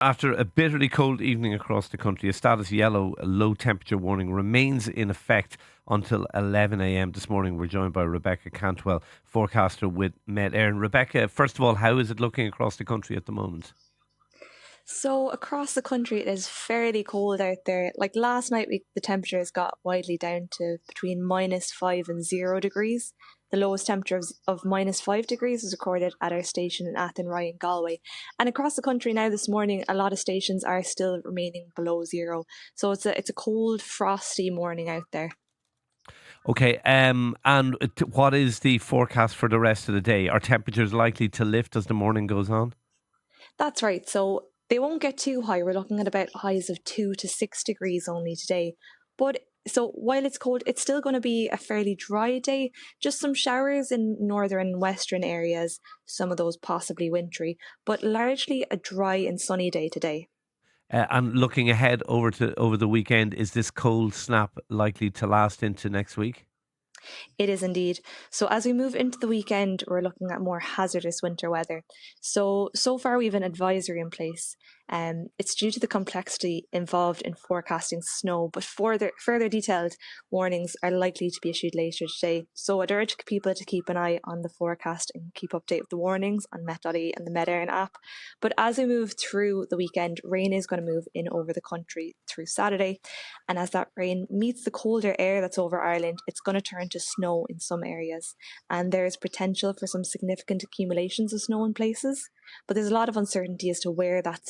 After a bitterly cold evening across the country, a status yellow low temperature warning remains in effect until 11 a.m. this morning. We're joined by Rebecca Cantwell, forecaster with Met Eireann. Rebecca, first of all, how is it looking across the country at the moment? So across the country, it is fairly cold out there. Like last night, the temperatures got widely down to between -5 and 0 degrees. The lowest temperature of -5 degrees was recorded at our station in Athenry in Galway. And across the country now this morning, a lot of stations are still remaining below zero. So it's a cold, frosty morning out there. Okay, and what is the forecast for the rest of the day? Are temperatures likely to lift as the morning goes on? That's right. So they won't get too high. We're looking at about highs of 2 to 6 degrees only today. But so while it's cold, it's still going to be a fairly dry day. Just some showers in northern and western areas, some of those possibly wintry, but largely a dry and sunny day today. And looking ahead over the weekend, is this cold snap likely to last into next week? It is indeed. So as we move into the weekend, we're looking at more hazardous winter weather. So far we've an advisory in place. It's due to the complexity involved in forecasting snow, but further detailed warnings are likely to be issued later today. So I'd urge people to keep an eye on the forecast and keep update with the warnings on Met.ie and the Met Eireann app. But as we move through the weekend, rain is going to move in over the country through Saturday. And as that rain meets the colder air that's over Ireland, it's going to turn to snow in some areas. And there is potential for some significant accumulations of snow in places. But there's a lot of uncertainty as to where that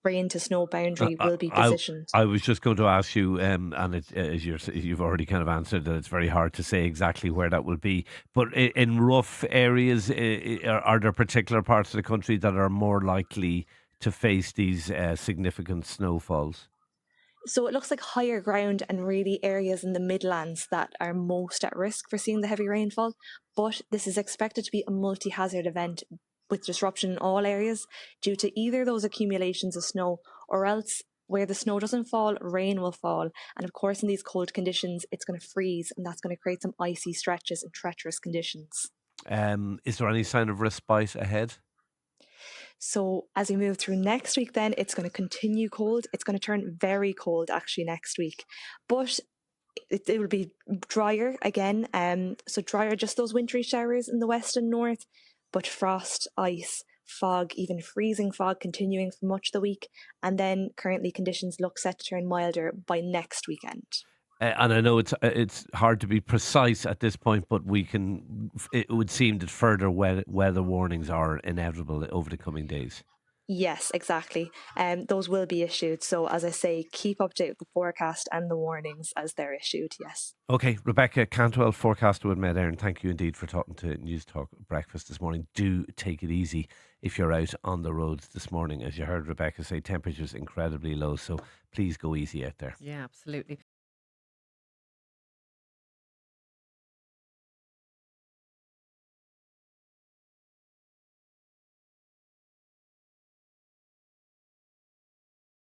rain to snow Uh, boundary I, will be I positioned. I was just going to ask you, and as you've already kind of answered that it's very hard to say exactly where that will be. But in rough areas, are there particular parts of the country that are more likely to face these significant snowfalls? So it looks like higher ground and really areas in the Midlands that are most at risk for seeing the heavy rainfall. But this is expected to be a multi hazard event with disruption in all areas due to either those accumulations of snow or else where the snow doesn't fall, rain will fall. And of course, in these cold conditions, it's going to freeze and that's going to create some icy stretches and treacherous conditions. Is there any sign of respite ahead? So as we move through next week, then it's going to continue cold. It's going to turn very cold actually next week. But it will be drier again. So drier, just those wintry showers in the west and north, but frost, ice, fog, even freezing fog continuing for much of the week. And then currently conditions look set to turn milder by next weekend. And I know it's hard to be precise at this point, but we can. It would seem that further weather warnings are inevitable over the coming days. Yes, exactly. Those will be issued. So, as I say, keep update with the forecast and the warnings as they're issued. Yes. Okay, Rebecca Cantwell, forecaster with Met Eireann. Thank you indeed for talking to Newstalk Breakfast this morning. Do take it easy if you're out on the roads this morning. As you heard Rebecca say, temperatures incredibly low, so please go easy out there. Yeah, absolutely.